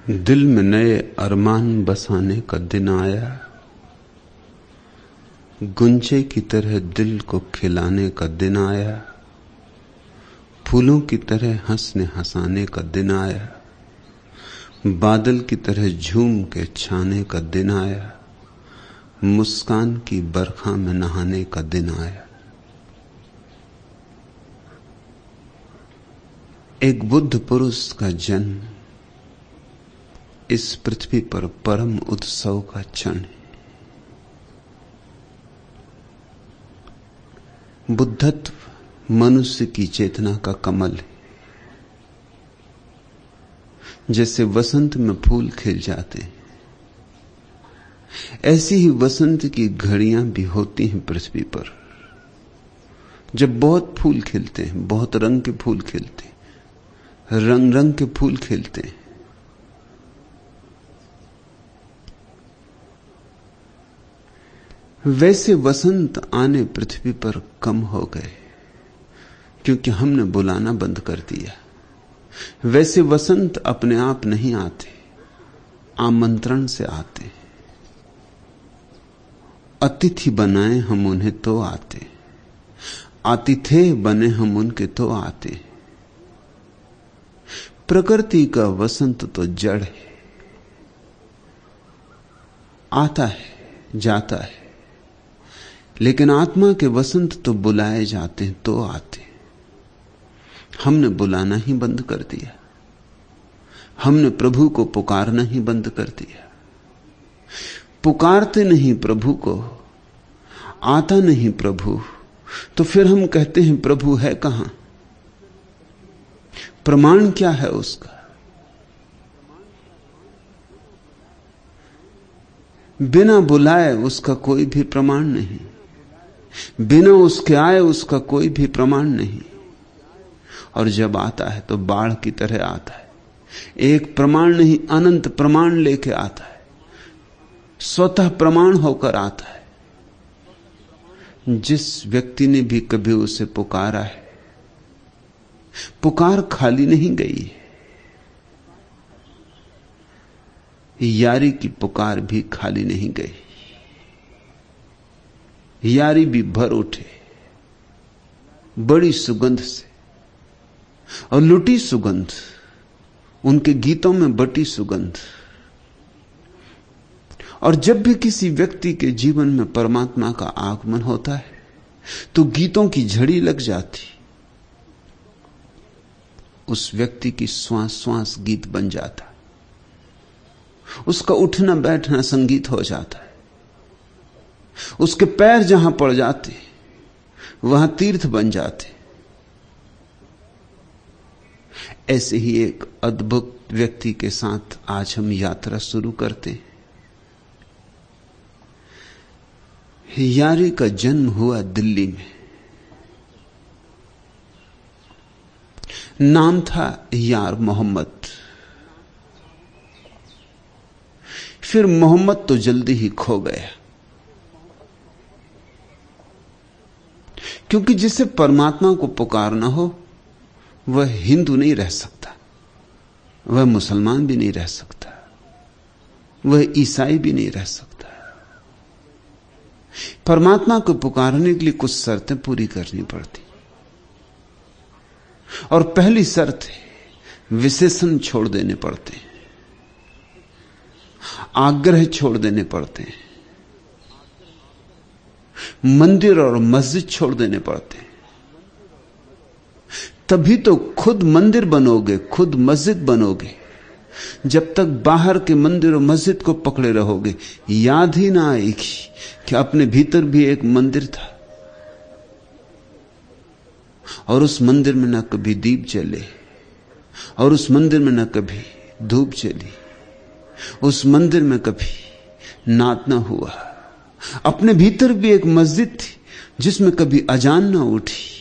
दिल में नए अरमान बसाने का दिन आया, गुंजे की तरह दिल को खिलाने का दिन आया, फूलों की तरह हंसने हंसाने का दिन आया, बादल की तरह झूम के छाने का दिन आया, मुस्कान की बरखा में नहाने का दिन आया। एक बुद्ध पुरुष का जन्म इस पृथ्वी पर परम उत्सव का क्षण है। बुद्धत्व मनुष्य की चेतना का कमल है। जैसे वसंत में फूल खिल जाते हैं, ऐसी ही वसंत की घड़ियां भी होती हैं पृथ्वी पर, जब बहुत फूल खिलते हैं, बहुत रंग के फूल खिलते हैं, रंग रंग के फूल खिलते हैं। वैसे वसंत आने पृथ्वी पर कम हो गए क्योंकि हमने बुलाना बंद कर दिया। वैसे वसंत अपने आप नहीं आते, आमंत्रण से आते। अतिथि बनाए हम उन्हें तो आते, आतिथ्य बने हम उनके तो आते। प्रकृति का वसंत तो जड़ है, आता है जाता है, लेकिन आत्मा के वसंत तो बुलाए जाते हैं तो आते। हमने बुलाना ही बंद कर दिया, हमने प्रभु को पुकारना ही बंद कर दिया। पुकारते नहीं प्रभु को, आता नहीं प्रभु, तो फिर हम कहते हैं प्रभु है कहां? प्रमाण क्या है उसका? बिना बुलाए उसका कोई भी प्रमाण नहीं, बिना उसके आए उसका कोई भी प्रमाण नहीं। और जब आता है तो बाढ़ की तरह आता है, एक प्रमाण नहीं अनंत प्रमाण लेके आता है, स्वतः प्रमाण होकर आता है। जिस व्यक्ति ने भी कभी उसे पुकारा है, पुकार खाली नहीं गई है, यारी की पुकार भी खाली नहीं गई। यारी भी भर उठे बड़ी सुगंध से, और लुटी सुगंध, उनके गीतों में बटी सुगंध। और जब भी किसी व्यक्ति के जीवन में परमात्मा का आगमन होता है तो गीतों की झड़ी लग जाती, उस व्यक्ति की श्वास श्वास गीत बन जाता, उसका उठना बैठना संगीत हो जाता है, उसके पैर जहां पड़ जाते वहां तीर्थ बन जाते। ऐसे ही एक अद्भुत व्यक्ति के साथ आज हम यात्रा शुरू करते हैं। यारी का जन्म हुआ दिल्ली में। नाम था यार मोहम्मद। फिर मोहम्मद तो जल्दी ही खो गया, क्योंकि जिसे परमात्मा को पुकारना हो वह हिंदू नहीं रह सकता, वह मुसलमान भी नहीं रह सकता, वह ईसाई भी नहीं रह सकता। परमात्मा को पुकारने के लिए कुछ शर्तें पूरी करनी पड़ती, और पहली शर्त है विशेषण छोड़ देने पड़ते हैं, आग्रह छोड़ देने पड़ते हैं, मंदिर और मस्जिद छोड़ देने पड़ते हैं। तभी तो खुद मंदिर बनोगे, खुद मस्जिद बनोगे। जब तक बाहर के मंदिर और मस्जिद को पकड़े रहोगे, याद ही ना आएगी कि अपने भीतर भी एक मंदिर था, और उस मंदिर में न कभी दीप जले, और उस मंदिर में न कभी धूप जली, उस मंदिर में कभी नाद न हुआ। अपने भीतर भी एक मस्जिद थी जिसमें कभी अजान न उठी,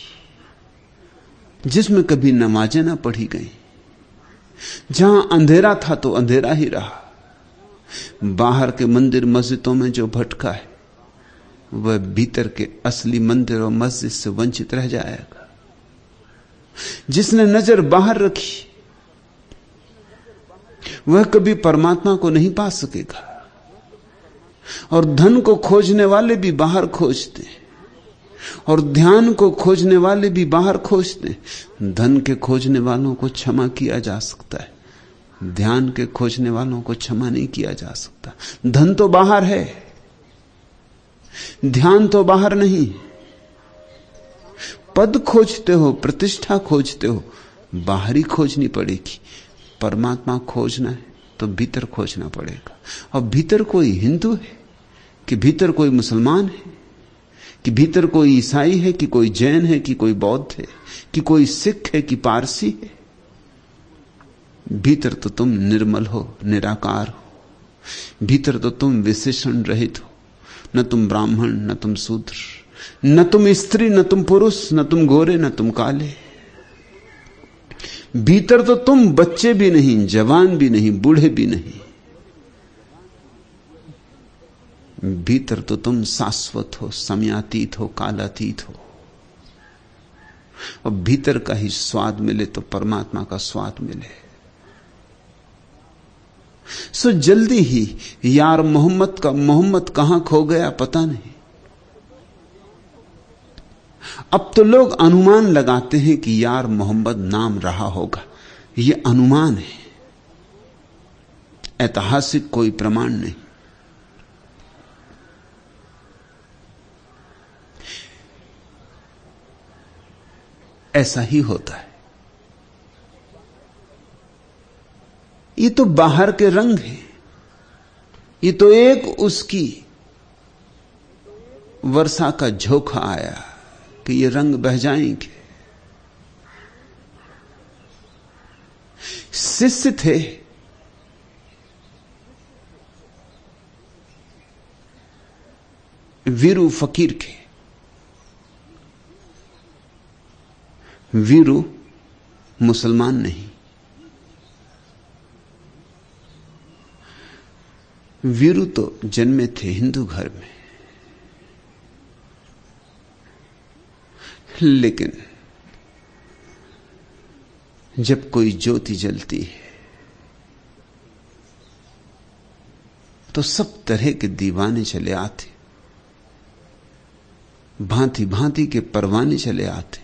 जिसमें कभी नमाजें न पढ़ी गई, जहां अंधेरा था तो अंधेरा ही रहा। बाहर के मंदिर मस्जिदों में जो भटका है वह भीतर के असली मंदिर और मस्जिद से वंचित रह जाएगा। जिसने नजर बाहर रखी वह कभी परमात्मा को नहीं पा सकेगा। और धन को खोजने वाले भी बाहर खोजते, और ध्यान को खोजने वाले भी बाहर खोजते। धन के खोजने वालों को क्षमा किया जा सकता है, ध्यान के खोजने वालों को क्षमा नहीं किया जा सकता। धन तो बाहर है, ध्यान तो बाहर नहीं। पद खोजते हो, प्रतिष्ठा खोजते हो, बाहरी खोजनी पड़ेगी। परमात्मा खोजना है तो भीतर खोजना पड़ेगा। और भीतर कोई हिंदू है कि भीतर कोई मुसलमान है, कि भीतर कोई ईसाई है, कि कोई जैन है, कि कोई बौद्ध है, कि कोई सिख है, कि पारसी है। भीतर तो तुम निर्मल हो, निराकार हो। भीतर तो तुम विशेषण रहित हो। न तुम ब्राह्मण, न तुम शूद्र, न तुम स्त्री, न तुम पुरुष, न तुम गोरे, न तुम काले। भीतर तो तुम बच्चे भी नहीं, जवान भी नहीं, बूढ़े भी नहीं। भीतर तो तुम शाश्वत हो, समयातीत हो, कालातीत हो। और भीतर का ही स्वाद मिले तो परमात्मा का स्वाद मिले। सो जल्दी ही यार मोहम्मद कहां खो गया पता नहीं। अब तो लोग अनुमान लगाते हैं कि यार मोहम्मद नाम रहा होगा। यह अनुमान है, ऐतिहासिक कोई प्रमाण नहीं। ऐसा ही होता है। ये तो बाहर के रंग हैं। ये तो एक उसकी वर्षा का झोंका आया कि ये रंग बह जाएंगे। शिष्य थे, वीरू फकीर के। वीरू मुसलमान नहीं, वीरू तो जन्मे थे हिंदू घर में। लेकिन जब कोई ज्योति जलती है तो सब तरह के दीवाने चले आते, भांति भांति के परवाने चले आते।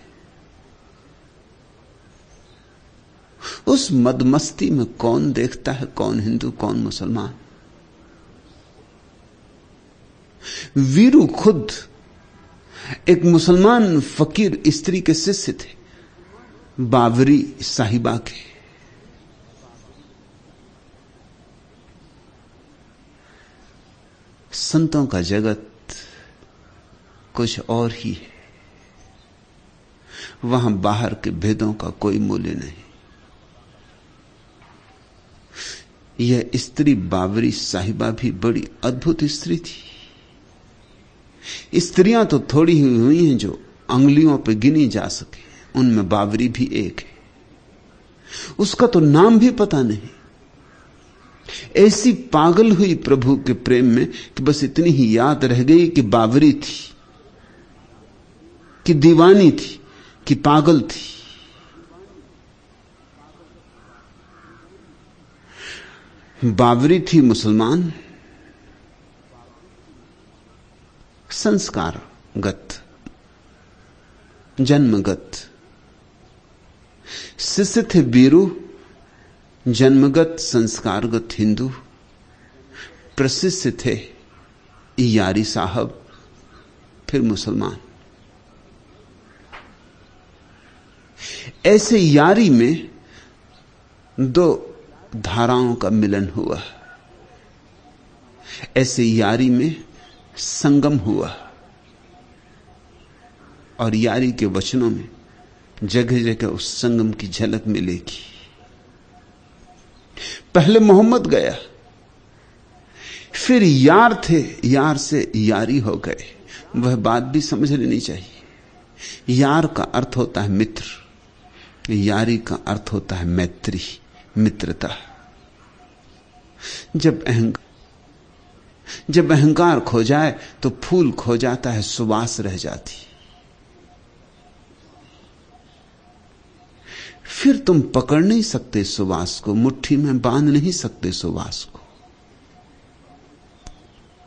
उस मदमस्ती में कौन देखता है कौन हिंदू कौन मुसलमान। वीरू खुद एक मुसलमान फकीर स्त्री के शिष्य थे, बावरी साहिबा के। संतों का जगत कुछ और ही है। वहां बाहर के भेदों का कोई मूल्य नहीं। यह स्त्री बावरी साहिबा भी बड़ी अद्भुत स्त्री थी। स्त्रियां तो थोड़ी ही हुई हैं जो अंगुलियों पर गिनी जा सके, उनमें बावरी भी एक है। उसका तो नाम भी पता नहीं। ऐसी पागल हुई प्रभु के प्रेम में कि बस इतनी ही याद रह गई कि बावरी थी, कि दीवानी थी, कि पागल थी। बावरी थी मुसलमान, संस्कारगत, जन्मगत। शिष्य थे वीरू, जन्मगत संस्कारगत हिंदू। प्रशिष्य थे यारी साहब, फिर मुसलमान। ऐसे यारी में दो धाराओं का मिलन हुआ। ऐसे यारी में संगम हुआ। और यारी के वचनों में जगह जगह उस संगम की झलक मिलेगी। पहले मोहम्मद गया, फिर यार थे, यार से यारी हो गए। वह बात भी समझ लेनी चाहिए। यार का अर्थ होता है मित्र, यारी का अर्थ होता है मैत्री, मित्रता। जब अहंकार खो जाए तो फूल खो जाता है, सुवास रह जाती। फिर तुम पकड़ नहीं सकते सुवास को, मुट्ठी में बांध नहीं सकते सुवास को।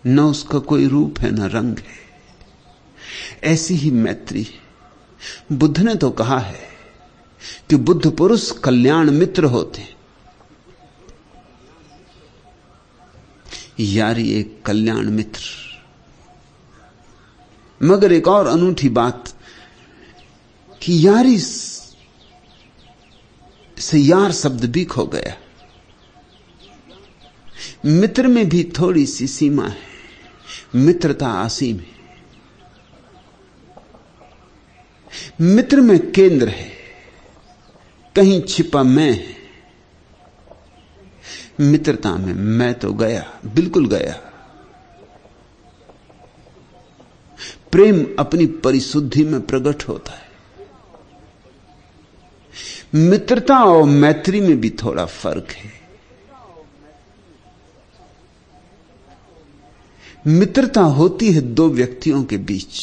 न उसका कोई रूप है न रंग है। ऐसी ही मैत्री बुद्ध ने तो कहा है कि बुद्ध पुरुष कल्याण मित्र होते। यारी एक कल्याण मित्र। मगर एक और अनूठी बात कि यारी से यार शब्द भी खो गया। मित्र में भी थोड़ी सी सीमा है, मित्रता असीम है। मित्र में केंद्र है, कहीं छिपा मैं है। मित्रता में मैं तो गया, बिल्कुल गया। प्रेम अपनी परिशुद्धि में प्रकट होता है। मित्रता और मैत्री में भी थोड़ा फर्क है। मित्रता होती है दो व्यक्तियों के बीच,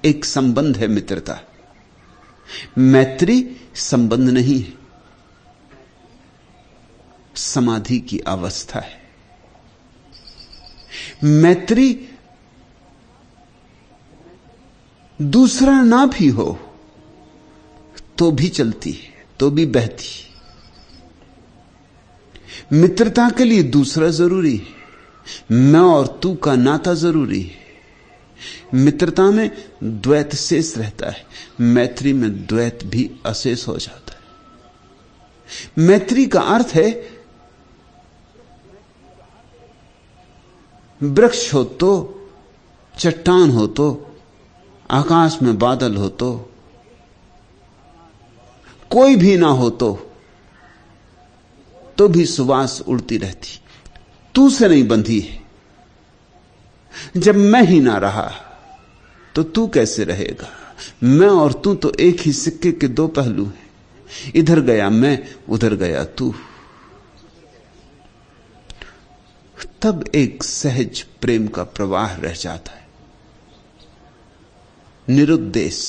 एक संबंध है मित्रता। मैत्री संबंध नहीं है, समाधि की अवस्था है। मैत्री दूसरा ना भी हो तो भी चलती है, तो भी बहती। मित्रता के लिए दूसरा जरूरी है, मैं और तू का नाता जरूरी है। मित्रता में द्वैत शेष रहता है, मैत्री में द्वैत भी अशेष हो जाता है। मैत्री का अर्थ है वृक्ष हो तो, चट्टान हो तो, आकाश में बादल हो तो, कोई भी ना हो तो भी सुवास उड़ती रहती। तू से नहीं बंधी है। जब मैं ही ना रहा तो तू कैसे रहेगा? मैं और तू तो एक ही सिक्के के दो पहलू हैं। इधर गया मैं, उधर गया तू। तब एक सहज प्रेम का प्रवाह रह जाता है, निरुद्देश,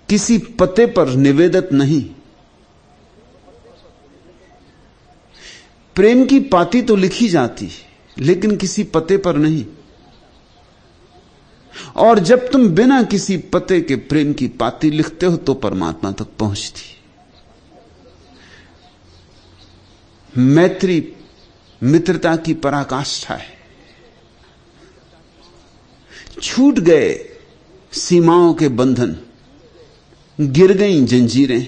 किसी पते पर निवेदित नहीं। प्रेम की पाती तो लिखी जाती लेकिन किसी पते पर नहीं। और जब तुम बिना किसी पते के प्रेम की पाती लिखते हो तो परमात्मा तक पहुंचती। मैत्री मित्रता की पराकाष्ठा है। छूट गए सीमाओं के बंधन, गिर गईं जंजीरें।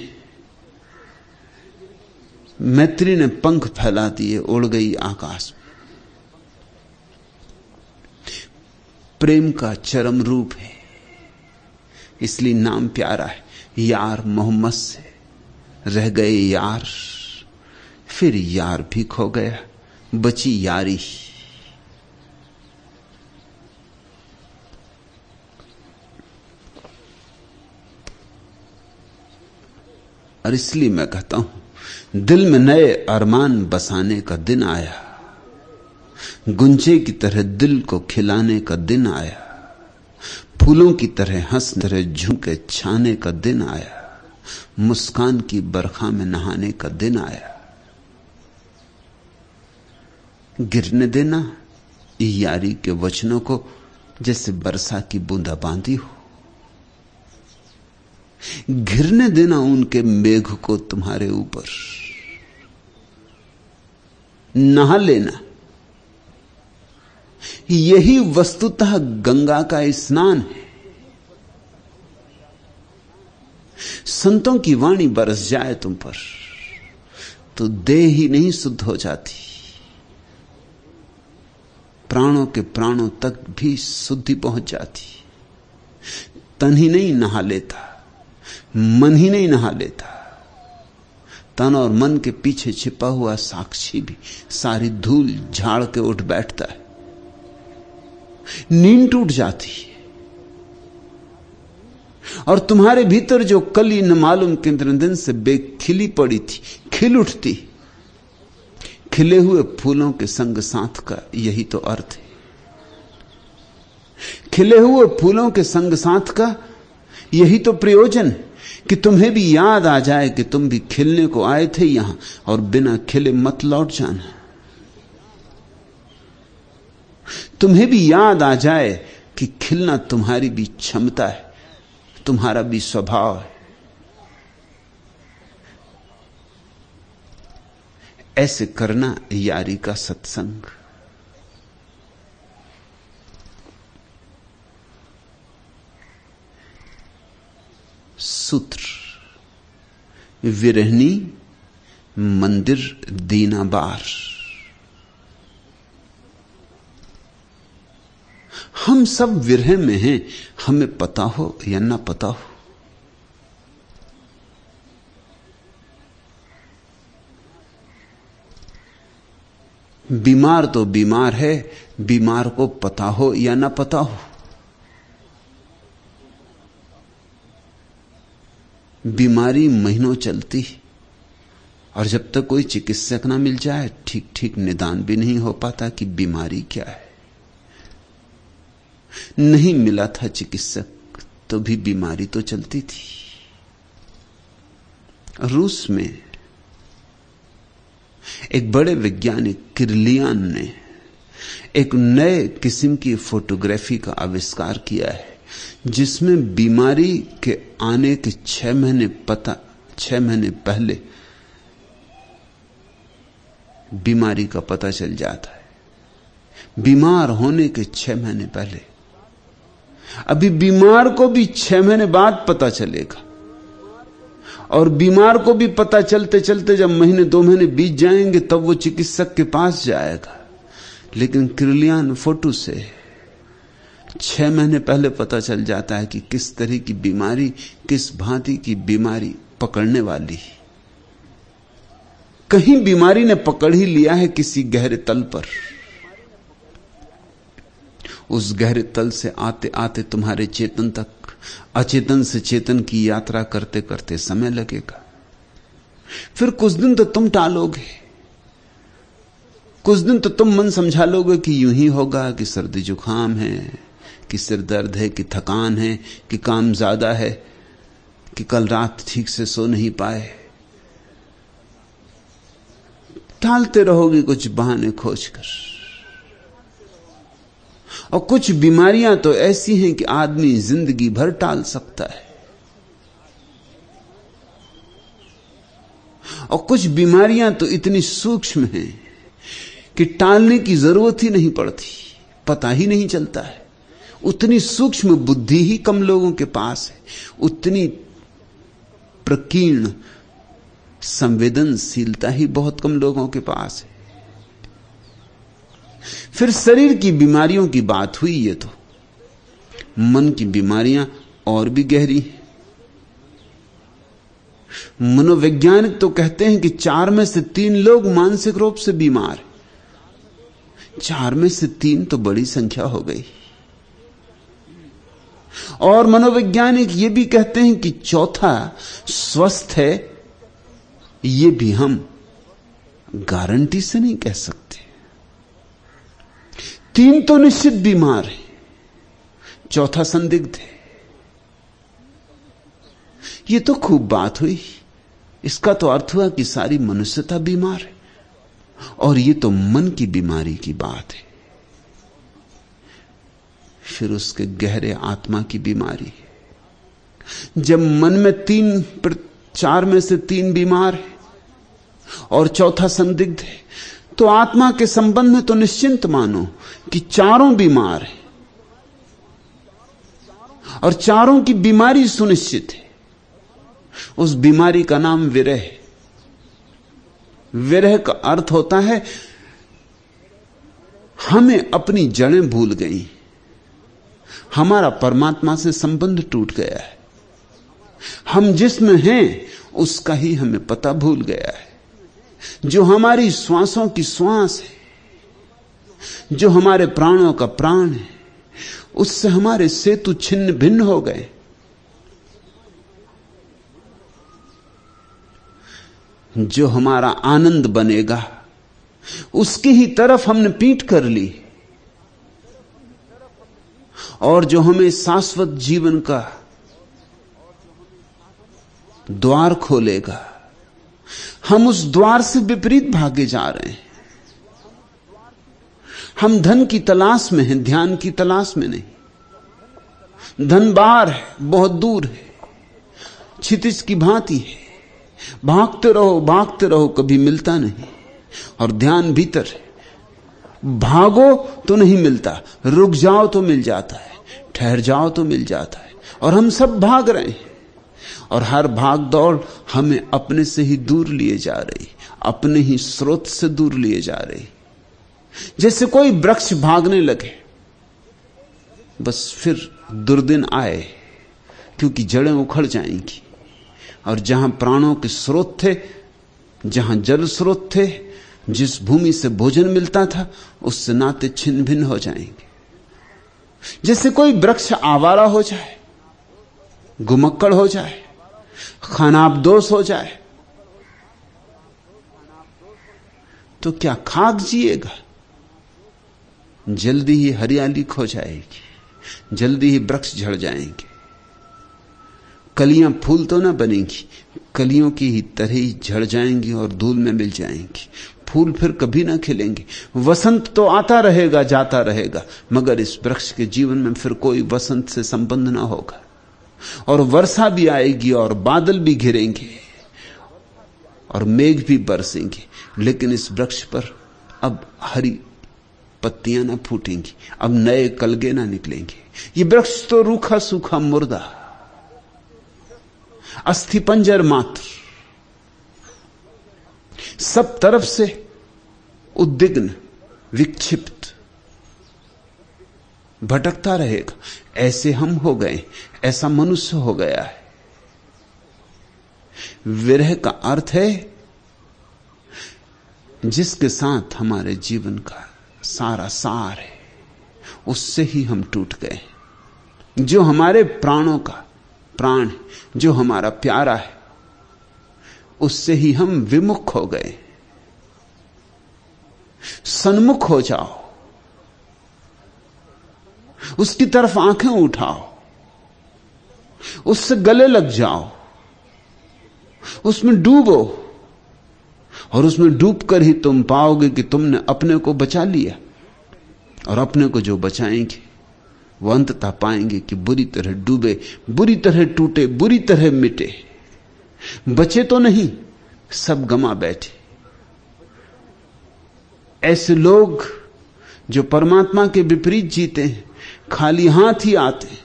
मैत्री ने पंख फैला दिए, उड़ गई आकाश में। प्रेम का चरम रूप है, इसलिए नाम प्यारा है। यार मोहम्मद से रह गए यार, फिर यार भी खो गया, बची यारी। और इसलिए मैं कहता हूं, दिल में नए अरमान बसाने का दिन आया, गुंजे की तरह दिल को खिलाने का दिन आया, फूलों की तरह हंस तरह झुके छाने का दिन आया, मुस्कान की बरखा में नहाने का दिन आया। गिरने देना यारी के वचनों को जैसे वर्षा की बूंदा बांदी हो। गिरने देना उनके मेघ को तुम्हारे ऊपर। नहा लेना, यही वस्तुतः गंगा का स्नान है। संतों की वाणी बरस जाए तुम पर तो देह ही नहीं शुद्ध हो जाती, प्राणों के प्राणों तक भी शुद्धि पहुंच जाती। तन ही नहीं नहा लेता, मन ही नहीं नहा लेता, तन और मन के पीछे छिपा हुआ साक्षी भी सारी धूल झाड़ के उठ बैठता है। नींद टूट जाती है और तुम्हारे भीतर जो कली न मालूम कितने दिन से बेखिली पड़ी थी, खिल उठती। खिले हुए फूलों के संग साथ का यही तो अर्थ है। खिले हुए फूलों के संग साथ का यही तो प्रयोजन, कि तुम्हें भी याद आ जाए कि तुम भी खिलने को आए थे यहां, और बिना खिले मत लौट जाना। तुम्हें भी याद आ जाए कि खिलना तुम्हारी भी क्षमता है, तुम्हारा भी स्वभाव है। ऐसे करना यारी का सत्संग। सूत्र, विरहनी मंदिर दीना बार। हम सब विरह में हैं, हमें पता हो या ना पता हो। बीमार तो बीमार है, बीमार को पता हो या ना पता हो। बीमारी महीनों चलती, और जब तक कोई चिकित्सक ना मिल जाए ठीक ठीक निदान भी नहीं हो पाता कि बीमारी क्या है। नहीं मिला था चिकित्सक तो भी बीमारी तो चलती थी। रूस में एक बड़े वैज्ञानिक किरलियान ने एक नए किस्म की फोटोग्राफी का आविष्कार किया है, जिसमें बीमारी के आने के 6 महीने पहले बीमारी का पता चल जाता है। बीमार होने के 6 महीने पहले। अभी बीमार को भी 6 महीने बाद पता चलेगा, और बीमार को भी पता चलते चलते जब महीने 2 महीने बीत जाएंगे तब वो चिकित्सक के पास जाएगा। लेकिन किरलियान फोटो से 6 महीने पहले पता चल जाता है कि किस तरह की बीमारी, किस भांति की बीमारी पकड़ने वाली। कहीं बीमारी ने पकड़ ही लिया है किसी गहरे तल पर। उस गहरे तल से आते आते तुम्हारे चेतन तक, अचेतन से चेतन की यात्रा करते करते समय लगेगा। फिर कुछ दिन तो तुम टालोगे, कुछ दिन तो तुम मन समझा लोगे कि यूं ही होगा, कि सर्दी जुकाम है, कि सिर दर्द है, कि थकान है, कि काम ज्यादा है, कि कल रात ठीक से सो नहीं पाए। टालते रहोगे कुछ बहाने खोजकर। और कुछ बीमारियां तो ऐसी हैं कि आदमी जिंदगी भर टाल सकता है, और कुछ बीमारियां तो इतनी सूक्ष्म हैं कि टालने की जरूरत ही नहीं पड़ती, पता ही नहीं चलता है। उतनी सूक्ष्म बुद्धि ही कम लोगों के पास है, उतनी प्रकीर्ण संवेदनशीलता ही बहुत कम लोगों के पास है। फिर शरीर की बीमारियों की बात हुई, ये तो मन की बीमारियां और भी गहरी हैं। मनोवैज्ञानिक तो कहते हैं कि 4 में से 3 लोग मानसिक रूप से बीमार हैं। 4 में से 3 तो बड़ी संख्या हो गई। और मनोवैज्ञानिक ये भी कहते हैं कि चौथा स्वस्थ है, ये भी हम गारंटी से नहीं कह सकते। 3 तो निश्चित बीमार है, चौथा संदिग्ध है। ये तो खूब बात हुई। इसका तो अर्थ हुआ कि सारी मनुष्यता बीमार है, और ये तो मन की बीमारी की बात है। फिर उसके गहरे आत्मा की बीमारी है। जब मन में 4 में से 3 बीमार है और चौथा संदिग्ध है, तो आत्मा के संबंध में तो निश्चिंत मानो कि 4 बीमार हैं, और 4 की बीमारी सुनिश्चित है। उस बीमारी का नाम विरह है। विरह का अर्थ होता है हमें अपनी जड़ें भूल गई, हमारा परमात्मा से संबंध टूट गया है, हम जिसमें हैं उसका ही हमें पता भूल गया है। जो हमारी श्वासों की श्वास है, जो हमारे प्राणों का प्राण है, उससे हमारे सेतु छिन्न भिन्न हो गए। जो हमारा आनंद बनेगा उसकी ही तरफ हमने पीठ कर ली, और जो हमें शाश्वत जीवन का द्वार खोलेगा। हम उस द्वार से विपरीत भागे जा रहे हैं। हम धन की तलाश में हैं, ध्यान की तलाश में नहीं। धन बाहर है, बहुत दूर है, क्षितिज की भांति है। भागते रहो, कभी मिलता नहीं। और ध्यान भीतर है, भागो तो नहीं मिलता, रुक जाओ तो मिल जाता है, ठहर जाओ तो मिल जाता है। और हम सब भाग रहे हैं, और हर भाग दौड़ हमें अपने से ही दूर लिए जा रही, अपने ही स्रोत से दूर लिए जा रही। जैसे कोई वृक्ष भागने लगे, बस फिर दुर्दिन आए, क्योंकि जड़ें उखड़ जाएंगी। और जहां प्राणों के स्रोत थे, जहां जल स्रोत थे, जिस भूमि से भोजन मिलता था, उससे नाते छिन्न भिन्न हो जाएंगे। जैसे कोई वृक्ष आवारा हो जाए, गुमक्कड़ हो जाए, खानाबदोश हो जाए, तो क्या खाक जिएगा? जल्दी ही हरियाली खो जाएगी, जल्दी ही वृक्ष झड़ जाएंगे। कलियां फूल तो ना बनेंगी, कलियों की ही तरह ही झड़ जाएंगी और धूल में मिल जाएंगी। फूल फिर कभी ना खिलेंगे। वसंत तो आता रहेगा, जाता रहेगा, मगर इस वृक्ष के जीवन में फिर कोई वसंत से संबंध ना होगा। और वर्षा भी आएगी और बादल भी घिरेंगे और मेघ भी बरसेंगे, लेकिन इस वृक्ष पर अब हरी पत्तियां ना फूटेंगी, अब नए कलगे ना निकलेंगे। ये वृक्ष तो रूखा सूखा मुर्दा, अस्थि पंजर मात्र, सब तरफ से उद्विग्न, विक्षिप्त, भटकता रहेगा। ऐसे हम हो गए, ऐसा मनुष्य हो गया है। विरह का अर्थ है जिसके साथ हमारे जीवन का सारा सार है, उससे ही हम टूट गए। जो हमारे प्राणों का प्राण, जो हमारा प्यारा है, उससे ही हम विमुख हो गए। सन्मुख हो जाओ, उसकी तरफ आंखें उठाओ, उससे गले लग जाओ, उसमें डूबो, और उसमें डूबकर ही तुम पाओगे कि तुमने अपने को बचा लिया। और अपने को जो बचाएंगे वो अंततः पाएंगे कि बुरी तरह डूबे, बुरी तरह टूटे, बुरी तरह मिटे। बचे तो नहीं, सब गमा बैठे। ऐसे लोग जो परमात्मा के विपरीत जीते हैं, खाली हाथ ही आते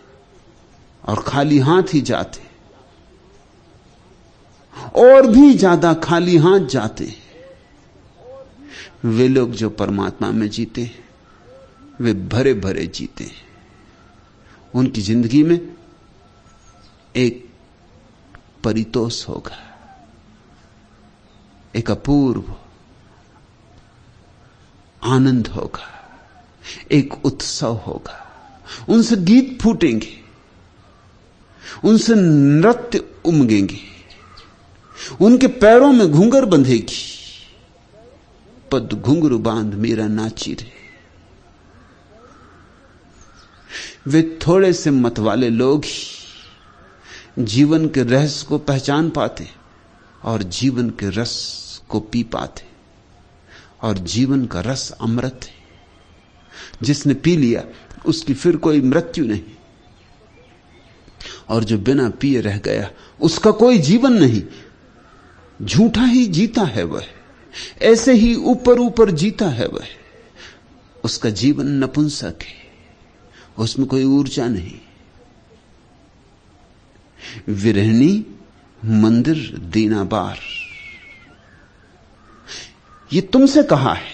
और खाली हाथ ही जाते, और भी ज्यादा खाली हाथ जाते। वे लोग जो परमात्मा में जीते हैं, वे भरे भरे जीते हैं। उनकी जिंदगी में एक परितोष होगा, एक अपूर्व आनंद होगा, एक उत्सव होगा। उनसे गीत फूटेंगे, उनसे नृत्य उमगेंगे, उनके पैरों में घूंघर बंधेगी। पद घुंघरू बांध मेरा नाची रे। वे थोड़े से मत वाले लोग ही जीवन के रहस्य को पहचान पाते और जीवन के रस को पी पाते। और जीवन का रस अमृत है, जिसने पी लिया उसकी फिर कोई मृत्यु नहीं, और जो बिना पिए रह गया उसका कोई जीवन नहीं। झूठा ही जीता है वह, ऐसे ही ऊपर ऊपर जीता है वह। उसका जीवन नपुंसक है, उसमें कोई ऊर्जा नहीं। विरहनी मंदिर दीनाबार, ये तुमसे कहा है,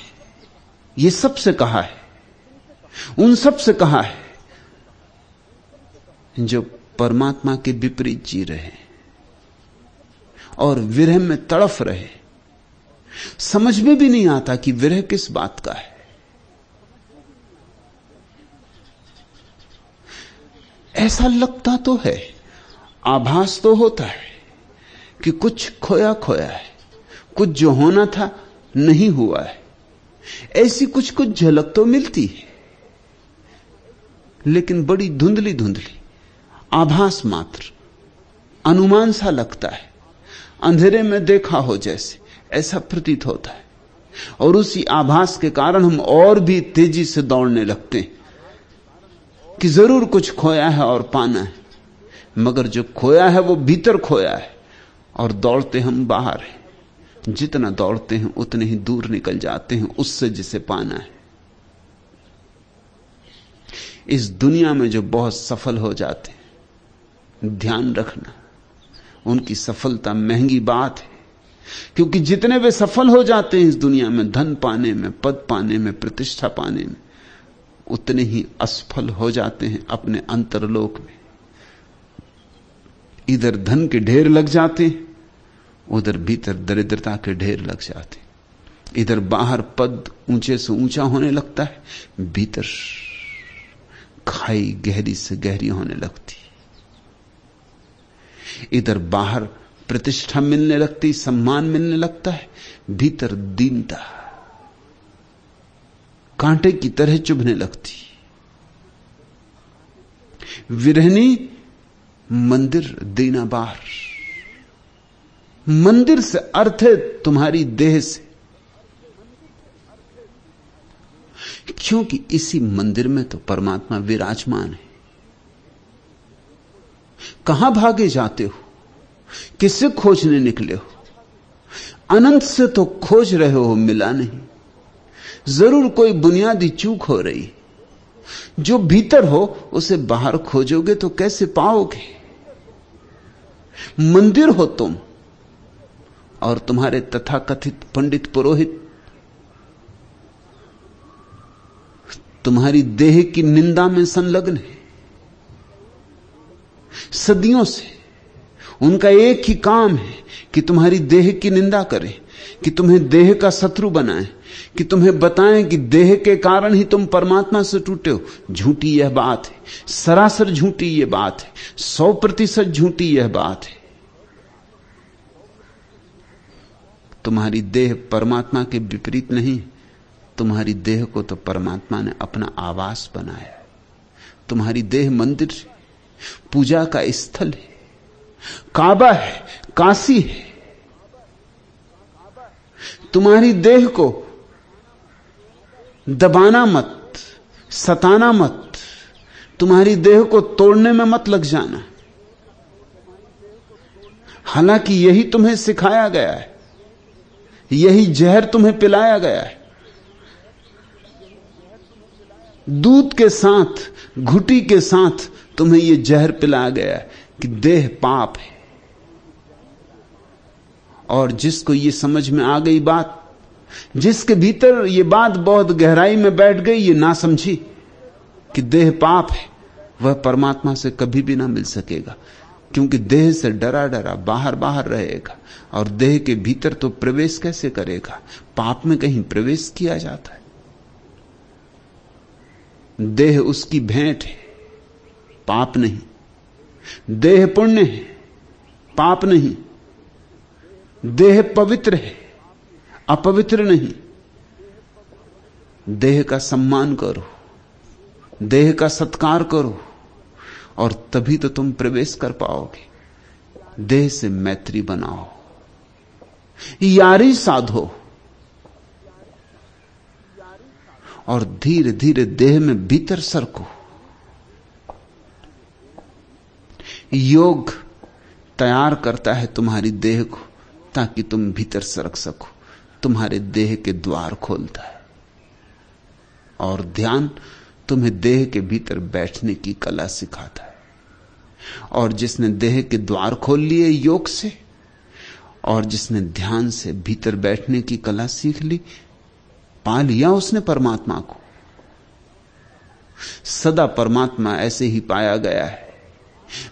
ये सबसे कहा है, उन सबसे कहा है जो परमात्मा के विपरीत जी रहे और विरह में तड़फ रहे। समझ में भी नहीं आता कि विरह किस बात का है। ऐसा लगता तो है, आभास तो होता है कि कुछ खोया खोया है, कुछ जो होना था नहीं हुआ है। ऐसी कुछ कुछ झलक तो मिलती है, लेकिन बड़ी धुंधली धुंधली, आभास मात्र, अनुमान सा लगता है, अंधेरे में देखा हो जैसे, ऐसा प्रतीत होता है। और उसी आभास के कारण हम और भी तेजी से दौड़ने लगते हैं कि जरूर कुछ खोया है और पाना है, मगर जो खोया है वो भीतर खोया है और दौड़ते हम बाहर हैं। जितना दौड़ते हैं उतने ही दूर निकल जाते हैं उससे जिसे पाना है। इस दुनिया में जो बहुत सफल हो जाते हैं, ध्यान रखना, उनकी सफलता महंगी बात है, क्योंकि जितने वे सफल हो जाते हैं इस दुनिया में, धन पाने में, पद पाने में, प्रतिष्ठा पाने में, उतने ही असफल हो जाते हैं अपने अंतरलोक में। इधर धन के ढेर लग जाते, उधर भीतर दरिद्रता के ढेर लग जाते। इधर बाहर पद ऊंचे से ऊंचा होने लगता है, भीतर खाई गहरी से गहरी होने लगती। इधर बाहर प्रतिष्ठा मिलने लगती, सम्मान मिलने लगता है, भीतर दीनता कांटे की तरह चुभने लगती। विरहनी मंदिर दीना बाहर। मंदिर से अर्थ है तुम्हारी देह से, क्योंकि इसी मंदिर में तो परमात्मा विराजमान है। कहां भागे जाते हो, किसे खोजने निकले हो? अनंत से तो खोज रहे हो, मिला नहीं। जरूर कोई बुनियादी चूक हो रही। जो भीतर हो उसे बाहर खोजोगे तो कैसे पाओगे? मंदिर हो तुम और तुम्हारे तथाकथित पंडित पुरोहित तुम्हारी देह की निंदा में संलग्न है सदियों से। उनका एक ही काम है कि तुम्हारी देह की निंदा करें, कि तुम्हें देह का शत्रु बनाएं, कि तुम्हें बताएं कि देह के कारण ही तुम परमात्मा से टूटे हो। झूठी यह बात है, सरासर झूठी यह बात है, 100% झूठी यह बात है। तुम्हारी देह परमात्मा के विपरीत नहीं। तुम्हारी देह को तो परमात्मा ने अपना आवास बनाया है। तुम्हारी देह मंदिर है, पूजा का स्थल है, काबा है, काशी है। तुम्हारी देह को दबाना मत, सताना मत, तुम्हारी देह को तोड़ने में मत लग जाना। हालांकि यही तुम्हें सिखाया गया है, यही जहर तुम्हें पिलाया गया है। दूध के साथ, घुटी के साथ तुम्हें यह जहर पिलाया गया है कि देह पाप है। और जिसको यह समझ में आ गई बात, जिसके भीतर यह बात बहुत गहराई में बैठ गई, ये ना समझी कि देह पाप है, वह परमात्मा से कभी भी ना मिल सकेगा। क्योंकि देह से डरा डरा बाहर बाहर रहेगा और देह के भीतर तो प्रवेश कैसे करेगा? पाप में कहीं प्रवेश किया जाता है? देह उसकी भेंट है, पाप नहीं। देह पुण्य है, पाप नहीं। देह पवित्र है, अपवित्र नहीं। देह का सम्मान करो, देह का सत्कार करो और तभी तो तुम प्रवेश कर पाओगे। देह से मैत्री बनाओ, यारी साधो और धीरे धीरे देह में भीतर सरको। योग तैयार करता है तुम्हारी देह को ताकि तुम भीतर सरक सको। तुम्हारे देह के द्वार खोलता है और ध्यान तुम्हें देह के भीतर बैठने की कला सिखाता है। और जिसने देह के द्वार खोल लिए योग से और जिसने ध्यान से भीतर बैठने की कला सीख ली, पा लिया उसने परमात्मा को। सदा परमात्मा ऐसे ही पाया गया है।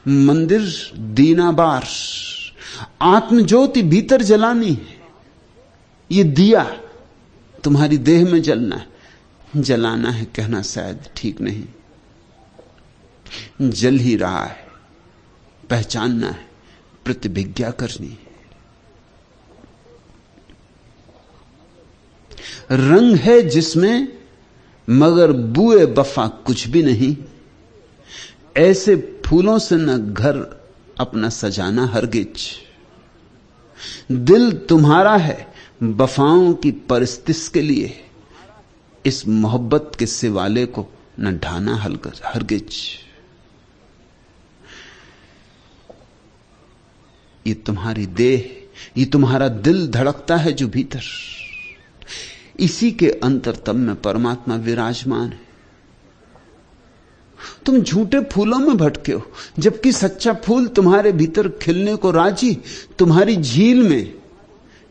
मंदिर दीनाबार, आत्मज्योति भीतर जलानी है। ये दिया तुम्हारी देह में जलना है। जलाना है कहना शायद ठीक नहीं, जल ही रहा है। पहचानना है, प्रतिभिज्ञा करनी है। रंग है जिसमें मगर बुए वफा कुछ भी नहीं। ऐसे फूलों से न घर अपना सजाना हरगिज। दिल तुम्हारा है वफाओं की परिस्थिति के लिए, इस मोहब्बत के सिवाले को न ढाना हरगिज। ये तुम्हारी देह, ये तुम्हारा दिल धड़कता है जो भीतर, इसी के अंतरतम में परमात्मा विराजमान है। तुम झूठे फूलों में भटके हो, जबकि सच्चा फूल तुम्हारे भीतर खिलने को राजी। तुम्हारी झील में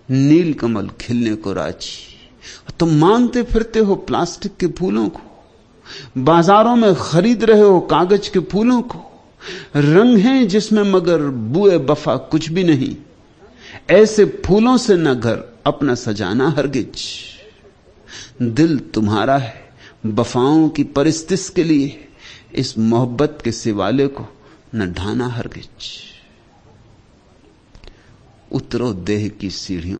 नीलकमल खिलने को राजी। तुम मांगते फिरते हो प्लास्टिक के फूलों को, बाजारों में खरीद रहे हो कागज के फूलों को। रंग हैं जिसमें मगर बुए वफा कुछ भी नहीं। ऐसे फूलों से न घर अपना सजाना हरगिज। दिल तुम्हारा है वफाओं की परिस्थिति के लिए, इस मोहब्बत के सिवाले को न ढाना हरगिज। उतरो देह की सीढ़ियों।